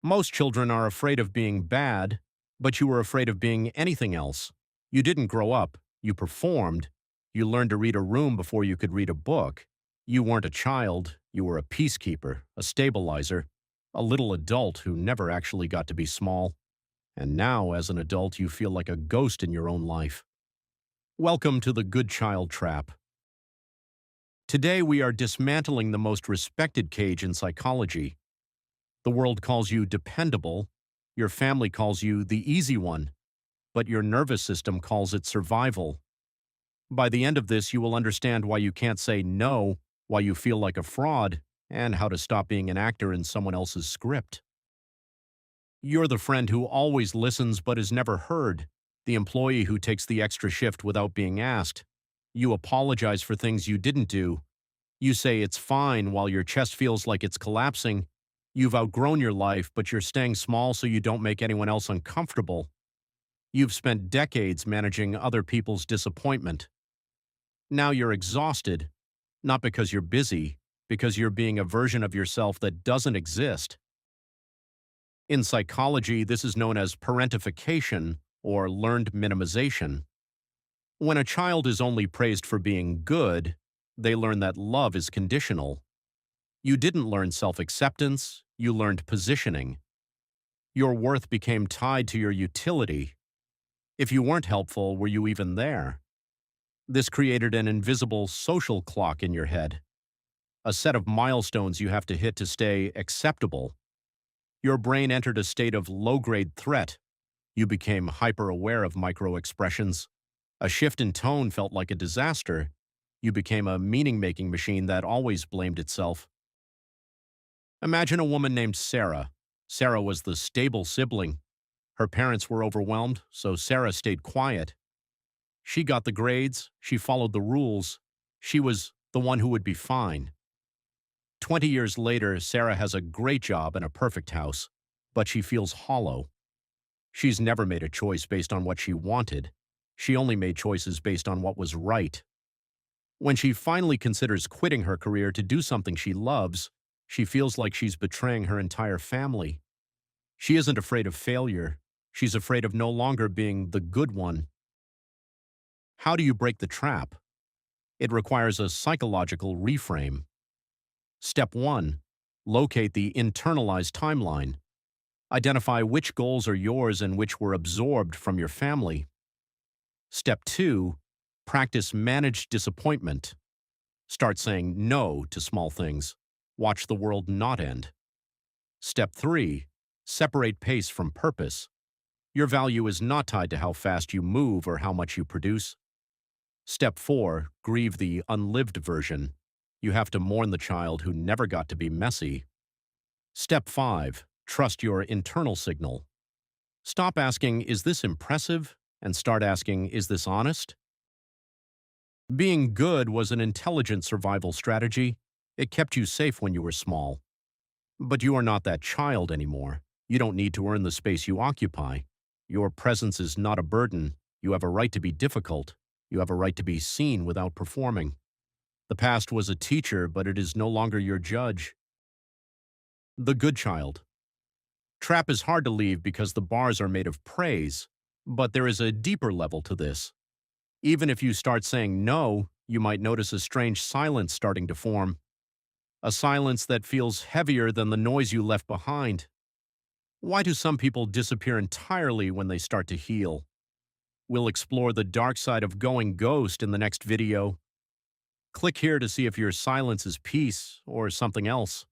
Most children are afraid of being bad, but you were afraid of being anything else. You didn't grow up, you performed. You learned to read a room before you could read a book. You weren't a child, you were a peacekeeper, a stabilizer, a little adult who never actually got to be small. And now, as an adult, you feel like a ghost in your own life. Welcome to the good child trap. Today, we are dismantling the most respected cage in psychology. The world calls you dependable, your family calls you the easy one, but your nervous system calls it survival. By the end of this, you will understand why you can't say no, why you feel like a fraud, and how to stop being an actor in someone else's script. You're the friend who always listens but is never heard, the employee who takes the extra shift without being asked. You apologize for things you didn't do. You say it's fine while your chest feels like it's collapsing. You've outgrown your life, but you're staying small so you don't make anyone else uncomfortable. You've spent decades managing other people's disappointment. Now you're exhausted, not because you're busy, because you're being a version of yourself that doesn't exist. In psychology, this is known as parentification, or learned minimization. When a child is only praised for being good, they learn that love is conditional. You didn't learn self-acceptance, you learned positioning. Your worth became tied to your utility. If you weren't helpful, were you even there? This created an invisible social clock in your head, a set of milestones you have to hit to stay acceptable. Your brain entered a state of low-grade threat. You became hyper-aware of micro-expressions. A shift in tone felt like a disaster. You became a meaning-making machine that always blamed itself. Imagine a woman named Sarah. Sarah was the stable sibling. Her parents were overwhelmed, so Sarah stayed quiet. She got the grades, she followed the rules. She was the one who would be fine. 20 years later, Sarah has a great job and a perfect house, but she feels hollow. She's never made a choice based on what she wanted. She only made choices based on what was right. When she finally considers quitting her career to do something she loves, she feels like she's betraying her entire family. She isn't afraid of failure. She's afraid of no longer being the good one. How do you break the trap? It requires a psychological reframe. Step 1. Locate the internalized timeline. Identify which goals are yours and which were absorbed from your family. Step 2. Practice managed disappointment. Start saying no to small things. Watch the world not end. Step 3. Separate pace from purpose. Your value is not tied to how fast you move or how much you produce. Step 4. Grieve the unlived version. You have to mourn the child who never got to be messy. Step 5. Trust your internal signal. Stop asking, "Is this impressive?" and start asking, "Is this honest?" Being good was an intelligent survival strategy. It kept you safe when you were small. But you are not that child anymore. You don't need to earn the space you occupy. Your presence is not a burden. You have a right to be difficult. You have a right to be seen without performing. The past was a teacher, but it is no longer your judge. The good child. Trap is hard to leave because the bars are made of praise, but there is a deeper level to this. Even if you start saying no, you might notice a strange silence starting to form. A silence that feels heavier than the noise you left behind. Why do some people disappear entirely when they start to heal? We'll explore the dark side of going ghost in the next video. Click here to see if your silence is peace or something else.